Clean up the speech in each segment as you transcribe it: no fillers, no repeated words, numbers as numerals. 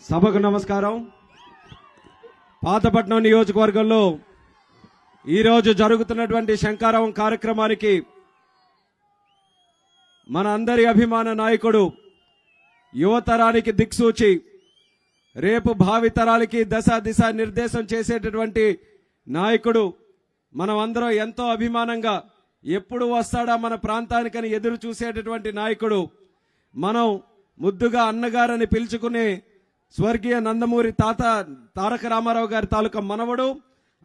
సభకు నమస్కారం. పాతపట్నం నియోజకవర్గంలో ఈరోజు జరుగుతున్నటువంటి శంకారావం కార్యక్రమానికి మన అందరి అభిమాన నాయకుడు, యువతరానికి దిక్సూచి, రేపు భావితరాలకి దిశ నిర్దేశం చేసేటటువంటి నాయకుడు, మనం అందరం ఎంతో అభిమానంగా ఎప్పుడు వస్తాడా మన ప్రాంతానికని ఎదురు చూసేటటువంటి నాయకుడు, మనం ముద్దుగా అన్నగారని పిలుచుకునే స్వర్గీయ నందమూరి తారక రామారావు గారి తాలూకా మనవడు,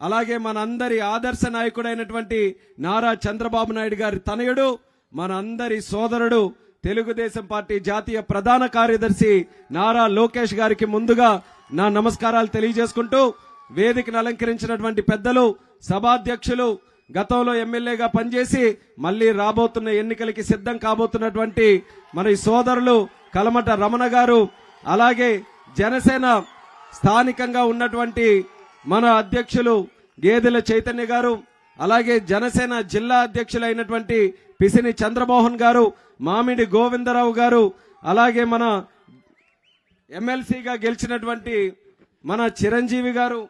అలాగే మన అందరి ఆదర్శ నాయకుడైనటువంటి నారా చంద్రబాబు నాయుడు గారి తనయుడు, మన అందరి సోదరుడు, తెలుగుదేశం పార్టీ జాతీయ ప్రధాన కార్యదర్శి నారా లోకేష్ గారికి ముందుగా నా నమస్కారాలు తెలియజేసుకుంటూ, వేదికను అలంకరించినటువంటి పెద్దలు, సభాధ్యక్షులు, గతంలో ఎమ్మెల్యేగా పనిచేసి మళ్లీ రాబోతున్న ఎన్నికలకి సిద్ధం కాబోతున్నటువంటి మన సోదరులు కలమట రమణ గారు, అలాగే జనసేన స్థానికంగా ఉన్నటువంటి మన అధ్యక్షులు గేదెల చైతన్య గారు, అలాగే జనసేన జిల్లా అధ్యక్షులైనటువంటి పిసిని చంద్రమోహన్ గారు, మామిడి గోవిందరావు గారు, అలాగే మన ఎమ్మెల్సీగా గెలిచినటువంటి మన చిరంజీవి గారు,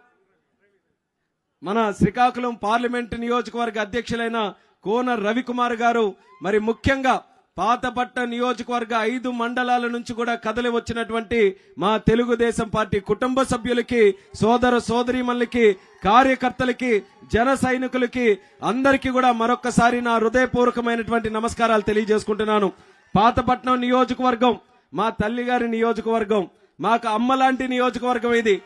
మన శ్రీకాకుళం పార్లమెంటు నియోజకవర్గ అధ్యక్షులైన కోన రవికుమార్ గారు, మరి ముఖ్యంగా పాతపట్నం నియోజకవర్గ 5 మండలాల నుంచి కూడా కదలి వచ్చినటువంటి మా తెలుగుదేశం పార్టీ కుటుంబ సభ్యులకి, సోదర సోదరీమణులకి, కార్యకర్తలకి, జన సైనికులకి అందరికీ కూడా మరొక్కసారి నా హృదయపూర్వకమైనటువంటి నమస్కారాలు తెలియజేసుకుంటున్నాను. పాతపట్నం నియోజకవర్గం మా తల్లిగారి నియోజకవర్గం, మాకు అమ్మ లాంటి నియోజకవర్గం ఇది.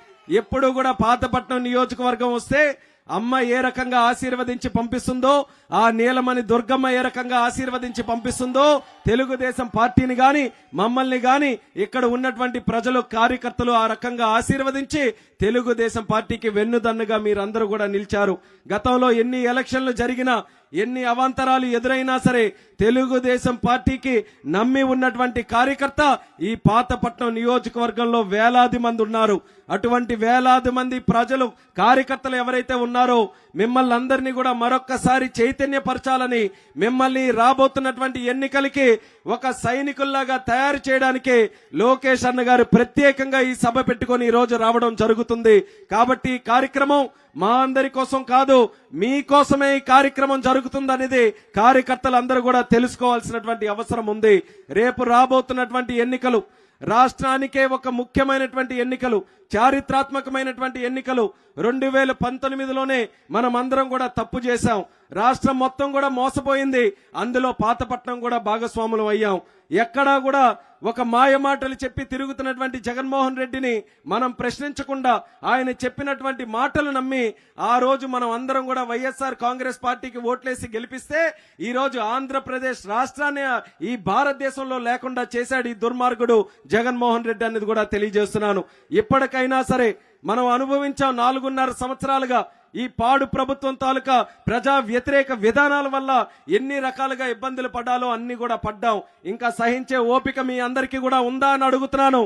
ఎప్పుడు కూడా పాతపట్నం నియోజకవర్గం వస్తే అమ్మ ఏ రకంగా ఆశీర్వదించి పంపిస్తుందో, ఆ నీలమణి దుర్గమ్మ ఏ రకంగా ఆశీర్వదించి పంపిస్తుందో, తెలుగుదేశం పార్టీని గాని మమ్మల్ని గాని ఇక్కడ ఉన్నటువంటి ప్రజలు, కార్యకర్తలు ఆ రకంగా ఆశీర్వదించి తెలుగుదేశం పార్టీకి వెన్నుదన్నుగా మీరందరూ కూడా నిలిచారు. గతంలో ఎన్ని ఎలక్షన్లు జరిగినా, ఎన్ని అవాంతరాలు ఎదురైనా సరే తెలుగుదేశం పార్టీకి నమ్మి ఉన్నటువంటి కార్యకర్త ఈ పాతపట్నం నియోజకవర్గంలో వేలాది మంది ఉన్నారు. అటువంటి వేలాది మంది ప్రజలు, కార్యకర్తలు ఎవరైతే ఉన్నారో మిమ్మల్ని అందరినీ కూడా మరొక్కసారి చైతన్యపరచాలని, మిమ్మల్ని రాబోతున్నటువంటి ఎన్నికలకి ఒక సైనికుల్లాగా తయారు చేయడానికి లోకేష్ అన్న గారు ప్రత్యేకంగా ఈ సభ పెట్టుకొని ఈ రోజు రావడం జరుగుతుంది. కాబట్టి ఈ కార్యక్రమం మా అందరి కోసం కాదు, మీకోసమే ఈ కార్యక్రమం జరుగుతుందనేది కార్యకర్తలందరూ కూడా తెలుసుకోవాల్సినటువంటి అవసరం ఉంది. రేపు రాబోతున్నటువంటి ఎన్నికలు రాష్ట్రానికే ఒక ముఖ్యమైనటువంటి ఎన్నికలు, చారిత్రాత్మకమైనటువంటి ఎన్నికలు. 2019లోనే మనం అందరం కూడా తప్పు చేశాం, రాష్ట్రం మొత్తం కూడా మోసపోయింది, అందులో పాతపట్నం కూడా భాగస్వాములు అయ్యాం. ఎక్కడా కూడా ఒక మాయ మాటలు చెప్పి తిరుగుతున్నటువంటి జగన్మోహన్ రెడ్డిని మనం ప్రశ్నించకుండా ఆయన చెప్పినటువంటి మాటలు నమ్మి ఆ రోజు మనం అందరం కూడా వైఎస్ఆర్ కాంగ్రెస్ పార్టీకి ఓట్లేసి గెలిపిస్తే ఈ రోజు ఆంధ్రప్రదేశ్ రాష్ట్రాన్ని ఈ భారతదేశంలో లేకుండా చేశాడు ఈ దుర్మార్గుడు జగన్మోహన్ రెడ్డి అనేది కూడా తెలియజేస్తున్నాను. ఇప్పటికైనా సరే మనం అనుభవించాం 4.5 సంవత్సరాలుగా ఈ పాడు ప్రభుత్వం తాలూకా ప్రజా వ్యతిరేక విధానాల వల్ల ఎన్ని రకాలుగా ఇబ్బందులు పడ్డాలో అన్ని కూడా పడ్డాం. ఇంకా సహించే ఓపిక మీ అందరికీ కూడా ఉందా అని అడుగుతున్నాను.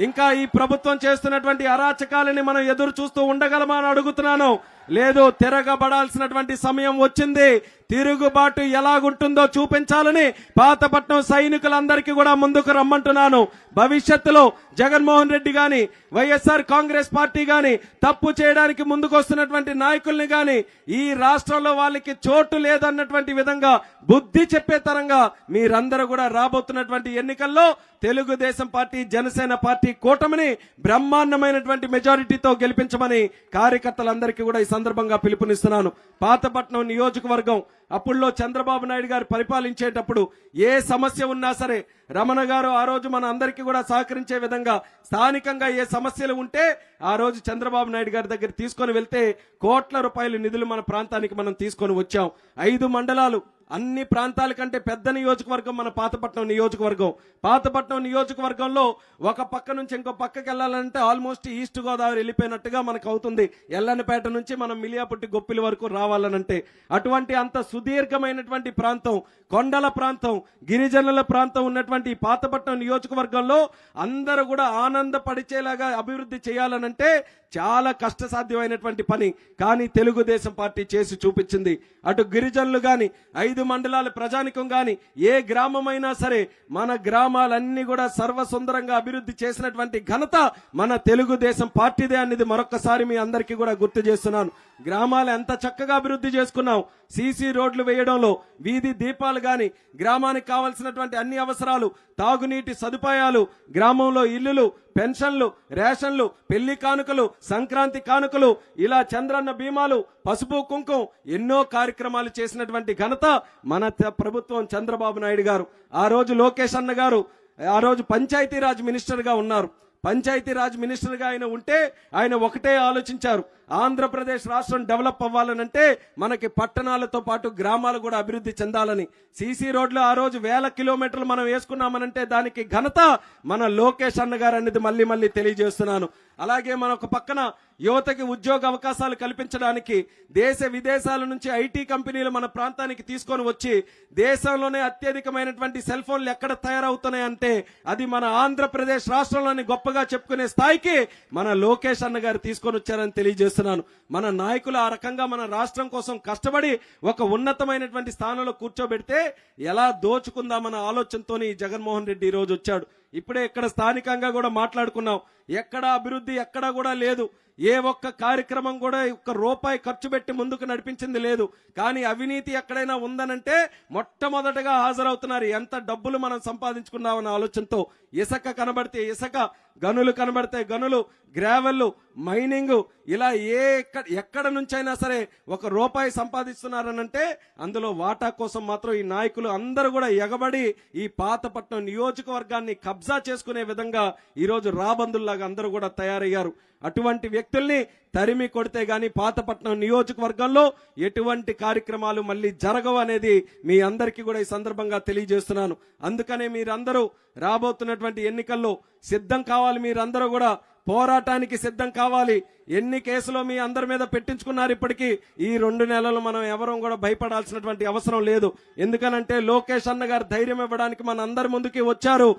ఇంకా ఈ ప్రభుత్వం చేస్తున్నటువంటి అరాచకాలని మనం ఎదురు చూస్తూ ఉండగలమా అని అడుగుతున్నాను. లేదు, తిరగబడాల్సినటువంటి సమయం వచ్చింది. తిరుగుబాటు ఎలాగుంటుందో చూపించాలని పాతపట్నం సైనికులందరికీ కూడా ముందుకు రమ్మంటున్నాను. భవిష్యత్తులో జగన్మోహన్ రెడ్డి గాని, వైఎస్ఆర్ కాంగ్రెస్ పార్టీ గాని తప్పు చేయడానికి ముందుకు వస్తున్నటువంటి నాయకుల్ని గాని ఈ రాష్ట్రంలో వాళ్ళకి చోటు లేదన్నటువంటి విధంగా బుద్ధి చెప్పే తరంగా మీరందరూ కూడా రాబోతున్నటువంటి ఎన్నికల్లో తెలుగుదేశం పార్టీ, జనసేన పార్టీ కూటమిని బ్రహ్మాండమైనటువంటి మెజారిటీతో గెలిపించమని కార్యకర్తలందరికీ కూడా ఈ సందర్భంగా పిలుపునిస్తున్నాను. పాతపట్నం నియోజకవర్గం అప్పుడులో చంద్రబాబు నాయుడు గారు పరిపాలించేటప్పుడు ఏ సమస్య ఉన్నా సరే రమణ గారు ఆ రోజు మన అందరికీ కూడా సహకరించే విధంగా స్థానికంగా ఏ సమస్యలు ఉంటే ఆ రోజు చంద్రబాబు నాయుడు గారి దగ్గర తీసుకొని వెళ్తే కోట్ల రూపాయల నిధులు మన ప్రాంతానికి మనం తీసుకొని వచ్చాం. 5 మండలాలు, అన్ని ప్రాంతాల కంటే పెద్ద నియోజకవర్గం మన పాతపట్నం నియోజకవర్గం. పాతపట్నం నియోజకవర్గంలో ఒక పక్క నుంచి ఇంకో పక్కకి వెళ్ళాలంటే ఆల్మోస్ట్ ఈస్ట్ గోదావరి వెళ్ళిపోయినట్టుగా మనకు అవుతుంది. ఎల్లన్నపేట నుంచి మనం మిలియాపుట్టి గొప్పిలి వరకు రావాలనంటే అటువంటి అంత సుదీర్ఘమైనటువంటి ప్రాంతం, కొండల ప్రాంతం, గిరిజనుల ప్రాంతం ఉన్నటువంటి పాతపట్నం నియోజకవర్గంలో అందరూ కూడా ఆనందపడిచేలాగా అభివృద్ధి చేయాలనంటే చాలా కష్టసాధ్యమైనటువంటి పని, కానీ తెలుగుదేశం పార్టీ చేసి చూపించింది. అటు గిరిజనులు గాని, 5 మండలాల ప్రజానికం గాని, ఏ గ్రామమైనా సరే మన గ్రామాలన్నీ కూడా సర్వసుందరంగా అభివృద్ధి చేసినటువంటి ఘనత మన తెలుగుదేశం పార్టీదే అనేది మరొకసారి మీ అందరికీ కూడా గుర్తు చేస్తున్నాను. గ్రామాలు ఎంత చక్కగా అభివృద్ధి చేసుకున్నాం. సీసీ రోడ్లు వేయడంలో, వీధి దీపాలు గాని, గ్రామానికి కావాల్సినటువంటి అన్ని అవసరాలు, తాగునీటి సదుపాయాలు, గ్రామంలో ఇల్లులు, పెన్షన్లు, రేషన్లు, పెళ్లి కానుకలు, సంక్రాంతి కానుకలు, ఇలా చంద్రన్న బీమాలు, పసుపు కుంకుమ, ఎన్నో కార్యక్రమాలు చేసినటువంటి ఘనత మన ప్రభుత్వం చంద్రబాబు నాయుడు గారు. ఆ రోజు లోకేష్ అన్న గారు ఆ రోజు పంచాయతీరాజ్ మినిస్టర్ గా ఉన్నారు. పంచాయతీరాజ్ మినిస్టర్ గా ఆయన ఉంటే ఆయన ఒకటే ఆలోచించారు, ఆంధ్రప్రదేశ్ రాష్ట్రం డెవలప్ అవ్వాలనంటే మనకి పట్టణాలతో పాటు గ్రామాలు కూడా అభివృద్ధి చెందాలని. సీసీ రోడ్లు ఆ రోజు 1000 కిలోమీటర్లు మనం వేసుకున్నామనంటే దానికి ఘనత మన లోకేష్ అన్న గారు అనేది మళ్ళీ మళ్ళీ తెలియజేస్తున్నాను. అలాగే మనొక పక్కన యువతకి ఉద్యోగ అవకాశాలు కల్పించడానికి దేశ విదేశాల నుంచి ఐటీ కంపెనీలు మన ప్రాంతానికి తీసుకొని వచ్చి దేశంలోనే అత్యధికమైనటువంటి సెల్ ఫోన్లు ఎక్కడ తయారవుతున్నాయంటే అది మన ఆంధ్రప్రదేశ్ రాష్ట్రంలోని గొప్పగా చెప్పుకునే స్థాయికి మన లోకేష్ అన్న గారు తీసుకొని వచ్చారని తెలియజేస్తున్నాను. మన నాయకులు ఆ రకంగా మన రాష్ట్రం కోసం కష్టపడి ఒక ఉన్నతమైనటువంటి స్థానంలో కూర్చోబెడితే ఎలా దోచుకుందామన్న ఆలోచనతో జగన్మోహన్ రెడ్డి ఈ రోజు వచ్చాడు. ఇప్పుడే ఇక్కడ స్థానికంగా కూడా మాట్లాడుకున్నాం, ఎక్కడ అభివృద్ధి ఎక్కడా కూడా లేదు. ఏ ఒక్క కార్యక్రమం కూడా ఒక్క రూపాయి ఖర్చు పెట్టి ముందుకు నడిపించింది లేదు. కానీ అవినీతి ఎక్కడైనా ఉందనంటే మొట్టమొదటగా హాజరవుతున్నారు. ఎంత డబ్బులు మనం సంపాదించుకున్నామన్న ఆలోచనతో ఇసుక కనబడితే ఇసుక, గనులు కనబడితే గనులు, గ్రావెల్, మైనింగ్, ఇలా ఎక్కడ నుంచైనా సరే ఒక రూపాయి సంపాదిస్తున్నారనంటే అందులో వాటా కోసం మాత్రం ఈ నాయకులు అందరూ కూడా ఎగబడి ఈ పాతపట్నం నియోజకవర్గాన్ని కబ్జా చేసుకునే విధంగా ఈరోజు రాబందుల్లాగా అందరూ కూడా తయారయ్యారు. అటువంటి వ్యక్తుల్ని తరిమి కొడితే గాని పాతపట్నం నియోజకవర్గంలో ఎటువంటి కార్యక్రమాలు మళ్ళీ జరగవు అనేది మీ అందరికీ కూడా ఈ సందర్భంగా తెలియజేస్తున్నాను. అందుకనే మీరందరూ రాబోతున్నటువంటి ఎన్నికల్లో సిద్ధం కావాలి. మీరందరూ కూడా పోరాటానికి సిద్ధం కావాలి. ఎన్ని కేసులో మీ అందరి మీద పెట్టించుకున్నారు. ఇప్పటికీ ఈ 2 నెలలు మనం ఎవరం కూడా భయపడాల్సినటువంటి అవసరం లేదు. ఎందుకనంటే లోకేష్ అన్న గారు ధైర్యం ఇవ్వడానికి మన అందరి ముందుకి వచ్చారు.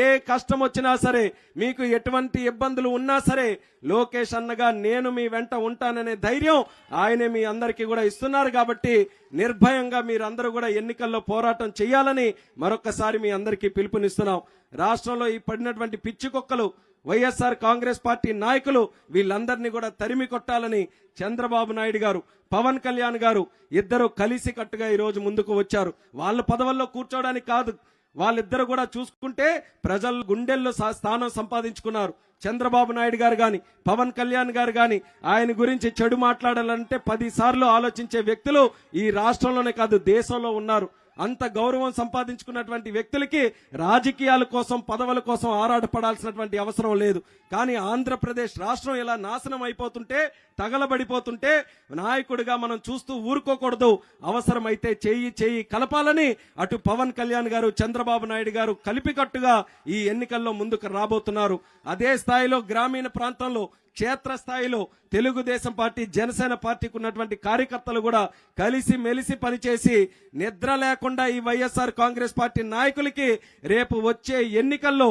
ఏ కష్టం వచ్చినా సరే, మీకు ఎటువంటి ఇబ్బందులు ఉన్నా సరే లోకేష్ అన్నగా నేను మీ వెంట ఉంటాననే ధైర్యం ఆయనే మీ అందరికీ కూడా ఇస్తున్నారు. కాబట్టి నిర్భయంగా మీరందరూ కూడా ఎన్నికల్లో పోరాటం చేయాలని మరొకసారి మీ అందరికీ పిలుపునిస్తున్నాం. రాష్ట్రంలో ఈ పడినటువంటి పిచ్చి కుక్కలు వైఎస్ఆర్ కాంగ్రెస్ పార్టీ నాయకులు వీళ్ళందరినీ కూడా తరిమి కొట్టాలని చంద్రబాబు నాయుడు గారు, పవన్ కళ్యాణ్ గారు ఇద్దరు కలిసి కట్టుగా ఈ రోజు ముందుకు వచ్చారు. వాళ్ళ పదవుల్లో కూర్చోవడానికి కాదు, వాళ్ళిద్దరు కూడా చూసుకుంటే ప్రజల గుండెల్లో స్థానం సంపాదించుకున్నారు. చంద్రబాబు నాయుడు గారు గాని, పవన్ కళ్యాణ్ గారు గాని ఆయన గురించి చెడు మాట్లాడాలంటే 10 సార్లు ఆలోచించే వ్యక్తులు ఈ రాష్ట్రంలోనే కాదు దేశంలో ఉన్నారు. అంత గౌరవం సంపాదించుకున్నటువంటి వ్యక్తులకి రాజకీయాల కోసం, పదవుల కోసం ఆరాటపడాల్సినటువంటి అవసరం లేదు. కానీ ఆంధ్రప్రదేశ్ రాష్ట్రం ఇలా నాశనం అయిపోతుంటే, తగలబడిపోతుంటే నాయకుడిగా మనం చూస్తూ ఊరుకోకూడదు. అవసరమైతే చేయి కలపాలని అటు పవన్ కళ్యాణ్ గారు, చంద్రబాబు నాయుడు గారు కలిపికట్టుగా ఈ ఎన్నికల్లో ముందుకు రాబోతున్నారు. అదే స్థాయిలో గ్రామీణ ప్రాంతంలో, క్షేత్రస్థాయిలో తెలుగుదేశం పార్టీ, జనసేన పార్టీకి ఉన్నటువంటి కార్యకర్తలు కూడా కలిసి మెలిసి పనిచేసి నిద్ర లేకుండా ఈ వైఎస్ఆర్ కాంగ్రెస్ పార్టీ నాయకులకి రేపు వచ్చే ఎన్నికల్లో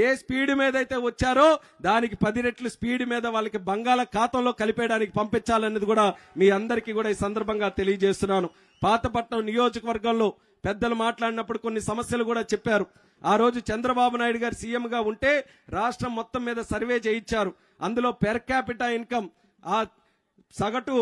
ఏ స్పీడ్ మీద అయితే వచ్చారో దానికి 10 రెట్లు స్పీడ్ మీద వాళ్ళకి బంగాళాఖాతంలో కలిపేయడానికి పంపించాలనేది కూడా మీ అందరికీ కూడా ఈ సందర్భంగా తెలియజేస్తున్నాను. పాతపట్నం నియోజకవర్గంలో పెద్దలు మాట్లాడినప్పుడు కొన్ని సమస్యలు కూడా చెప్పారు. ఆ రోజు చంద్రబాబు నాయుడు గారు సీఎంగా ఉంటే రాష్ట్రం మొత్తం మీద సర్వే చేయించారు. అందులో పెర్ క్యాపిటా ఇన్కమ్, ఆ సగటు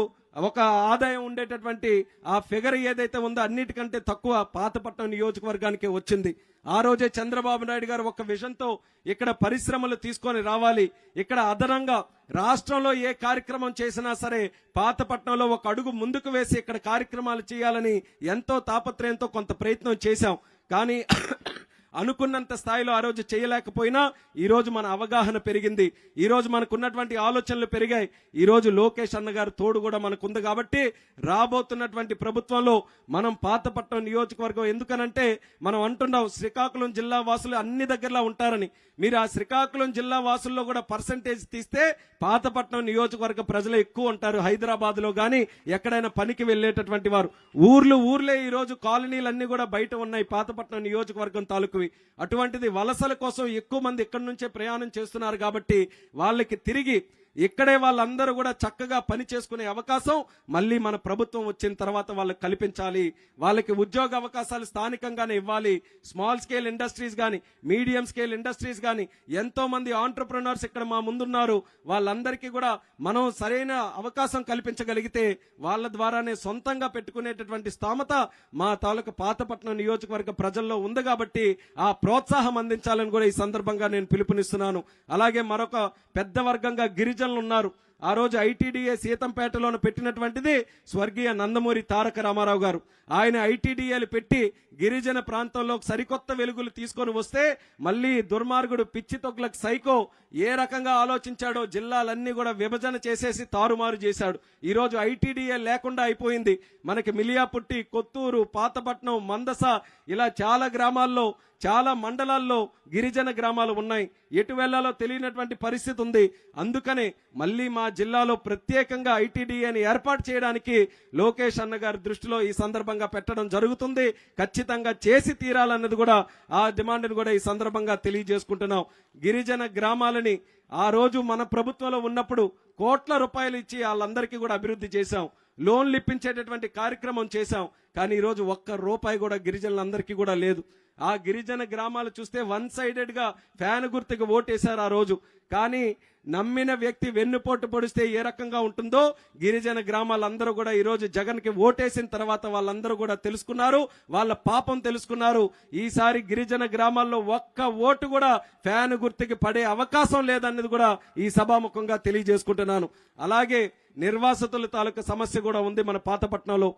ఒక ఆదాయం ఉండేటటువంటి ఆ ఫిగర్ ఏదైతే ఉందో అన్నిటికంటే తక్కువ పాతపట్నం నియోజకవర్గానికి వచ్చింది. ఆ రోజే చంద్రబాబు నాయుడు గారు ఒక విజన్తో ఇక్కడ పరిశ్రమలు తీసుకొని రావాలి, ఇక్కడ అదనంగా రాష్ట్రంలో ఏ కార్యక్రమం చేసినా సరే పాతపట్నంలో ఒక అడుగు ముందుకు వేసి ఇక్కడ కార్యక్రమాలు చేయాలని ఎంతో తాపత్రయంతో కొంత ప్రయత్నం చేశాం. కానీ అనుకున్నంత స్థాయిలో ఆ రోజు చేయలేకపోయినా ఈ రోజు మన అవగాహన పెరిగింది. ఈ రోజు మనకున్నటువంటి ఆలోచనలు పెరిగాయి. ఈ రోజు లోకేష్ అన్న గారు తోడు కూడా మనకుంది. కాబట్టి రాబోతున్నటువంటి ప్రభుత్వంలో మనం పాతపట్నం నియోజకవర్గం, ఎందుకనంటే మనం అంటున్నాం శ్రీకాకుళం జిల్లా వాసులు అన్ని దగ్గరలా ఉంటారని. మీరు ఆ శ్రీకాకుళం జిల్లా వాసుల్లో కూడా పర్సంటేజ్ తీస్తే పాతపట్నం నియోజకవర్గ ప్రజలు ఎక్కువ ఉంటారు. హైదరాబాద్ లో గానీ ఎక్కడైనా పనికి వెళ్లేటటువంటి వారు ఊర్లే ఈ రోజు కాలనీలన్నీ కూడా బయట ఉన్నాయి పాతపట్నం నియోజకవర్గం తాలూకు. అటువంటిది వలసల కోసం ఎక్కువ మంది ఇక్కడి నుంచే ప్రయాణం చేస్తున్నారు. కాబట్టి వాళ్ళకి తిరిగి ఇక్కడే వాళ్ళందరూ కూడా చక్కగా పని చేసుకునే అవకాశం మళ్ళీ మన ప్రభుత్వం వచ్చిన తర్వాత వాళ్ళకి కల్పించాలి. వాళ్ళకి ఉద్యోగ అవకాశాలు స్థానికంగానే ఇవ్వాలి. స్మాల్ స్కేల్ ఇండస్ట్రీస్ కానీ, మీడియం స్కేల్ ఇండస్ట్రీస్ కానీ, ఎంతో మంది ఆంటర్ప్రినర్స్ ఇక్కడ మా ముందున్నారు. వాళ్ళందరికీ కూడా మనం సరైన అవకాశం కల్పించగలిగితే వాళ్ళ ద్వారానే సొంతంగా పెట్టుకునేటటువంటి స్థామత మా తాలూకా పాతపట్నం నియోజకవర్గ ప్రజల్లో ఉంది. కాబట్టి ఆ ప్రోత్సాహం అందించాలని కూడా ఈ సందర్భంగా నేను పిలుపునిస్తున్నాను. అలాగే మరొక పెద్ద వర్గంగా గిరిజనులు ఉన్నారు. ఆ రోజు ఐటీడీఏ సీతంపేటలోనే పెట్టినటువంటిది స్వర్గీయ నందమూరి తారక రామారావు గారు. ఆయన ఐటీడీఏలు పెట్టి గిరిజన ప్రాంతంలో సరికొత్త వెలుగులు తీసుకొని వస్తే మళ్ళీ దుర్మార్గుడు పిచ్చి తొగ్లకు సైకో ఏ రకంగా ఆలోచించాడో జిల్లాలన్నీ కూడా విభజన చేసేసి తారుమారు చేశాడు. ఈరోజు ఐటీడీఏ లేకుండా అయిపోయింది. మనకి మిలియాపుట్టి, కొత్తూరు, పాతపట్నం, మందస ఇలా చాలా గ్రామాల్లో, చాలా మండలాల్లో గిరిజన గ్రామాలు ఉన్నాయి. ఎటు వెళ్లాలో తెలియనటువంటి పరిస్థితి ఉంది. అందుకనే మళ్ళీ మా జిల్లాలో ప్రత్యేకంగా ఐటీడీఏని ఏర్పాటు చేయడానికి లోకేష్ అన్న గారి దృష్టిలో ఈ సందర్భంగా పెట్టడం జరుగుతుంది. ఖచ్చితంగా చేసి తీరాలన్నది కూడా ఆ డిమాండ్ని కూడా ఈ సందర్భంగా తెలియజేసుకుంటున్నాం. గిరిజన గ్రామాలని ఆ రోజు మన ప్రభుత్వంలో ఉన్నప్పుడు కోట్ల రూపాయలు ఇచ్చి వాళ్ళందరికీ కూడా అభివృద్ధి చేశాం. లోన్లు ఇప్పించేటటువంటి కార్యక్రమం చేశాం. కానీ ఈరోజు ఒక్క రూపాయి కూడా గిరిజనులందరికీ కూడా లేదు. ఆ గిరిజన గ్రామాలు చూస్తే వన్ సైడెడ్ గా ఫ్యాన్ గుర్తుకు ఓటేశారు ఆ రోజు. కానీ నమ్మిన వ్యక్తి వెన్నుపోటు పొడిస్తే ఏ రకంగా ఉంటుందో గిరిజన గ్రామాలందరూ కూడా ఈరోజు జగన్కి ఓటేసిన తర్వాత వాళ్ళందరూ కూడా తెలుసుకున్నారు, వాళ్ళ పాపం తెలుసుకున్నారు. ఈసారి గిరిజన గ్రామాల్లో ఒక్క ఓటు కూడా ఫ్యాన్ గుర్తుకి పడే అవకాశం లేదన్నది కూడా ఈ సభాముఖంగా తెలియజేసుకుంటున్నాను. అలాగే నిర్వాసితుల తాలూకా సమస్య కూడా ఉంది మన పాతపట్నంలో.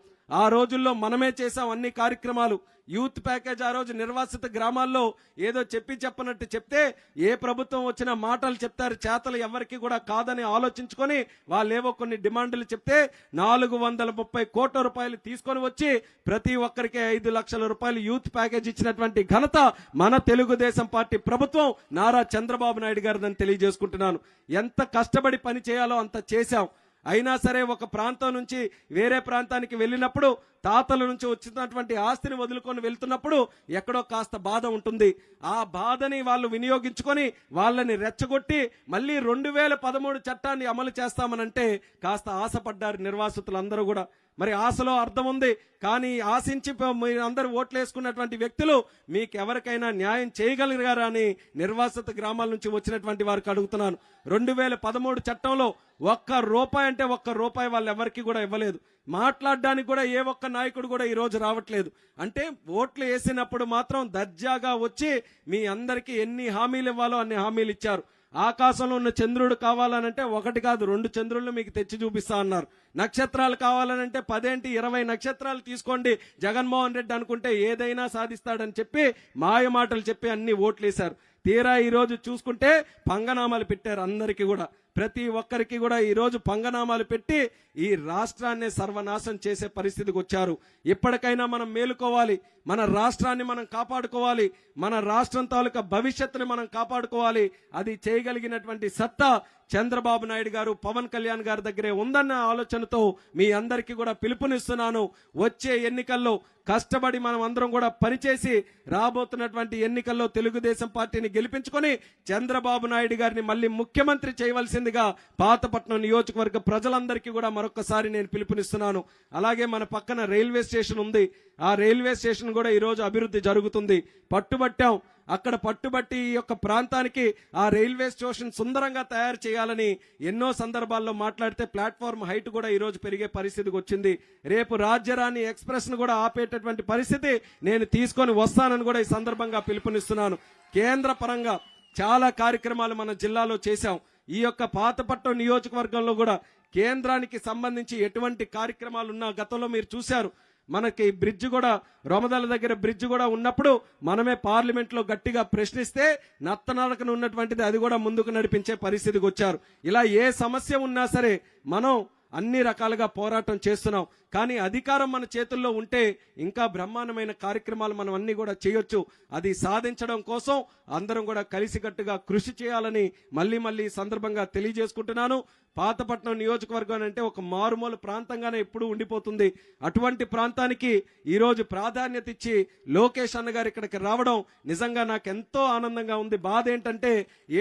ఆ రోజుల్లో మనమే చేసాం అన్ని కార్యక్రమాలు. యూత్ ప్యాకేజ్ ఆ రోజు నిర్వాసిత గ్రామాల్లో ఏదో చెప్పనట్టు చెప్తే ఏ ప్రభుత్వం వచ్చినా మాటలు చెప్తారు, చేతలు ఎవరికి కూడా కాదని ఆలోచించుకొని వాళ్ళేవో కొన్ని డిమాండ్లు చెప్తే 430 కోట్ల రూపాయలు తీసుకొని వచ్చి ప్రతి ఒక్కరికి 5 లక్షల రూపాయలు యూత్ ప్యాకేజ్ ఇచ్చినటువంటి ఘనత మన తెలుగుదేశం పార్టీ ప్రభుత్వం నారా చంద్రబాబు నాయుడు గారిని తెలియజేసుకుంటున్నాను. ఎంత కష్టపడి పని చేయాలో అంత చేశాం. అయినా సరే ఒక ప్రాంతం నుంచి వేరే ప్రాంతానికి వెళ్ళినప్పుడు తాతల నుంచి వచ్చినటువంటి ఆస్తిని వదులుకొని వెళ్తున్నప్పుడు ఎక్కడో కాస్త బాధ ఉంటుంది. ఆ బాధని వాళ్ళు వినియోగించుకొని వాళ్ళని రెచ్చగొట్టి మళ్ళీ 2013 చట్టాన్ని అమలు చేస్తామనంటే కాస్త ఆశపడ్డారు నిర్వాసితులందరూ కూడా. మరి ఆశలో అర్థం ఉంది. కానీ ఆశించి మీరు అందరూ ఓట్లు వేసుకున్నటువంటి వ్యక్తులు మీకు ఎవరికైనా న్యాయం చేయగలిగారా అని నిర్వాసిత గ్రామాల నుంచి వచ్చినటువంటి వారికి అడుగుతున్నాను. 2013 చట్టంలో ఒక్క రూపాయి అంటే ఒక్క రూపాయి వాళ్ళు ఎవరికి కూడా ఇవ్వలేదు. మాట్లాడడానికి కూడా ఏ ఒక్క నాయకుడు కూడా ఈ రోజు రావట్లేదు. అంటే ఓట్లు వేసినప్పుడు మాత్రం దర్జాగా వచ్చి మీ అందరికీ ఎన్ని హామీలు ఇవ్వాలో అన్ని హామీలు ఇచ్చారు. ఆకాశంలో ఉన్న చంద్రుడు కావాలనంటే 1 కాదు 2 చంద్రులను మీకు తెచ్చి చూపిస్తా అన్నారు. నక్షత్రాలు కావాలనంటే 10 ఏంటి 20 నక్షత్రాలు తీసుకోండి జగన్మోహన్ రెడ్డి అనుకుంటే ఏదైనా సాధిస్తాడని చెప్పి మాయ మాటలు చెప్పి అన్ని ఓట్లేశారు. తీరా ఈరోజు చూసుకుంటే పంగనామాలు పెట్టారు. అందరికీ కూడా ప్రతి ఒక్కరికి కూడా ఈరోజు పంగనామాలు పెట్టి ఈ రాష్ట్రాన్ని సర్వనాశనం చేసే పరిస్థితికి వచ్చారు. ఇప్పటికైనా మనం మేలుకోవాలి, మన రాష్ట్రాన్ని మనం కాపాడుకోవాలి, మన రాష్ట్రం తాలూకా భవిష్యత్తుని మనం కాపాడుకోవాలి. అది చేయగలిగినటువంటి సత్తా చంద్రబాబు నాయుడు గారు, పవన్ కళ్యాణ్ గారి దగ్గరే ఉందన్న ఆలోచనతో మీ అందరికీ కూడా పిలుపునిస్తున్నాను. వచ్చే ఎన్నికల్లో కష్టపడి మనం అందరం కూడా పనిచేసి రాబోతున్నటువంటి ఎన్నికల్లో తెలుగుదేశం పార్టీని గెలిపించుకొని చంద్రబాబు నాయుడు గారిని మళ్ళీ ముఖ్యమంత్రి చేయవలసిందిగా పాతపట్నం నియోజకవర్గ ప్రజలందరికీ కూడా మరొకసారి నేను పిలుపునిస్తున్నాను. అలాగే మన పక్కన రైల్వే స్టేషన్ ఉంది. ఆ రైల్వే స్టేషన్ కూడా ఈరోజు అభివృద్ధి జరుగుతుంది. పట్టుబట్టాం. అక్కడ పట్టుబట్టి ఈ యొక్క ప్రాంతానికి ఆ రైల్వే స్టేషన్ సుందరంగా తయారు చేయాలని ఎన్నో సందర్భాల్లో మాట్లాడితే ప్లాట్ఫామ్ హైట్ కూడా ఈరోజు పెరిగే పరిస్థితికి వచ్చింది. రేపు రాజ్యరాణి ఎక్స్ప్రెస్ ను కూడా ఆపేటటువంటి పరిస్థితి నేను తీసుకొని వస్తానని కూడా ఈ సందర్భంగా పిలుపునిస్తున్నాను. కేంద్ర పరంగా చాలా కార్యక్రమాలు మన జిల్లాలో చేశాం. ఈ యొక్క పాతపట్నం నియోజకవర్గంలో కూడా కేంద్రానికి సంబంధించి ఎటువంటి కార్యక్రమాలు ఉన్నా గతంలో మీరు చూశారు. మనకి బ్రిడ్జ్ కూడా రొమదల దగ్గర బ్రిడ్జ్ కూడా ఉన్నప్పుడు మనమే పార్లమెంట్ లో గట్టిగా ప్రశ్నిస్తే నత్తనడకన ఉన్నటువంటిది అది కూడా ముందుకు నడిపించే పరిస్థితికి వచ్చారు. ఇలా ఏ సమస్య ఉన్నా సరే మనం అన్ని రకాలుగా పోరాటం చేస్తున్నాం. కానీ అధికారం మన చేతుల్లో ఉంటే ఇంకా బ్రహ్మాండమైన కార్యక్రమాలు మనం అన్ని కూడా చేయొచ్చు. అది సాధించడం కోసం అందరం కూడా కలిసికట్టుగా కృషి చేయాలని మళ్ళీ సందర్భంగా తెలియజేసుకుంటున్నాను. పాతపట్నం నియోజకవర్గం అంటే ఒక మారుమూల ప్రాంతంగానే ఎప్పుడూ ఉండిపోతుంది. అటువంటి ప్రాంతానికి ఈరోజు ప్రాధాన్యత ఇచ్చి లోకేష్ అన్న గారు ఇక్కడికి రావడం నిజంగా నాకు ఎంతో ఆనందంగా ఉంది. బాధ ఏంటంటే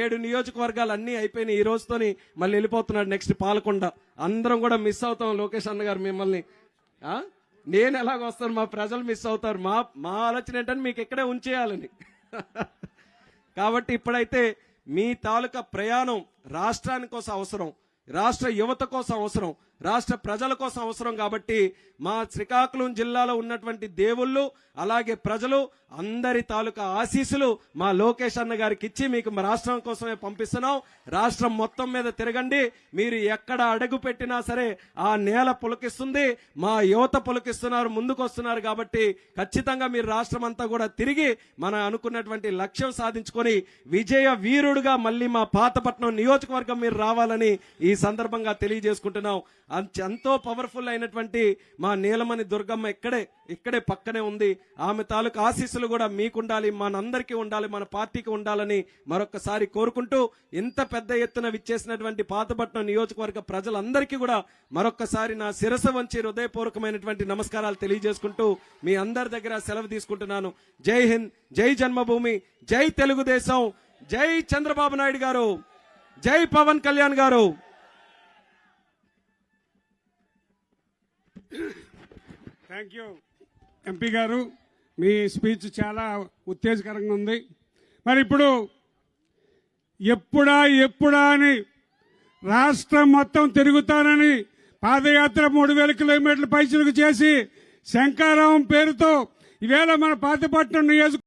7 నియోజకవర్గాలు అన్నీ అయిపోయినాయి. ఈ రోజుతోని మళ్ళీ వెళ్ళిపోతున్నాడు నెక్స్ట్ పాలకొండ. అందరం కూడా మిస్ అవుతాం లోకేష్ అన్న గారు మిమ్మల్ని. నేను ఎలాగ వస్తాను, మా ప్రజలు మిస్ అవుతారు. మా ఆలోచన ఏంటంటే మీకు ఇక్కడే ఉంచేయాలని. కాబట్టి ఇప్పుడైతే మీ తాలూకా ప్రయాణం రాష్ట్రాని కోసం అవసరం, రాష్ట్ర యువత కోసం అవసరం, రాష్ట్ర ప్రజల కోసం అవసరం. కాబట్టి మా శ్రీకాకుళం జిల్లాలో ఉన్నటువంటి దేవుళ్ళు అలాగే ప్రజలు అందరి తాలూకా ఆశీస్సులు మా లోకేష్ అన్న గారికి ఇచ్చి మీకు రాష్ట్రం కోసమే పంపిస్తున్నాం. రాష్ట్రం మొత్తం మీద తిరగండి. మీరు ఎక్కడ అడుగు పెట్టినా సరే ఆ నేల పులకిస్తుంది, మా యువత పులకిస్తున్నారు, ముందుకు వస్తున్నారు. కాబట్టి ఖచ్చితంగా మీరు రాష్ట్రం అంతా కూడా తిరిగి మన అనుకున్నటువంటి లక్ష్యం సాధించుకొని విజయ వీరుడుగా మళ్ళీ మా పాతపట్నం నియోజకవర్గం మీరు రావాలని ఈ సందర్భంగా తెలియజేసుకుంటున్నాం. ఎంతో పవర్ఫుల్ అయినటువంటి మా నీలమణి దుర్గమ్మ ఇక్కడే పక్కనే ఉంది. ఆమె తాలూకు ఆశీస్సులు కూడా మీకుండాలి, మనందరికీ ఉండాలి, మన పార్టీకి ఉండాలని మరొకసారి కోరుకుంటూ ఇంత పెద్ద ఎత్తున విచ్చేసినటువంటి పాతపట్నం నియోజకవర్గ ప్రజలందరికీ కూడా మరొకసారి నా శిరస్సు వంచి హృదయపూర్వకమైనటువంటి నమస్కారాలు తెలియజేసుకుంటూ మీ అందరి దగ్గర సెలవు తీసుకుంటున్నాను. జై హింద్, జై జన్మభూమి, జై తెలుగుదేశం, జై చంద్రబాబు నాయుడు గారు, జై పవన్ కళ్యాణ్ గారు. థ్యాంక్ యూ ఎంపీ గారు, మీ స్పీచ్ చాలా ఉత్తేజకరంగా ఉంది. మరి ఇప్పుడు ఎప్పుడా అని రాష్ట్రం మొత్తం తిరుగుతానని పాదయాత్ర 3000 కిలోమీటర్ల పైచులకు చేసి శంకారావం పేరుతో ఈవేళ మన పాతపట్నం నియోజక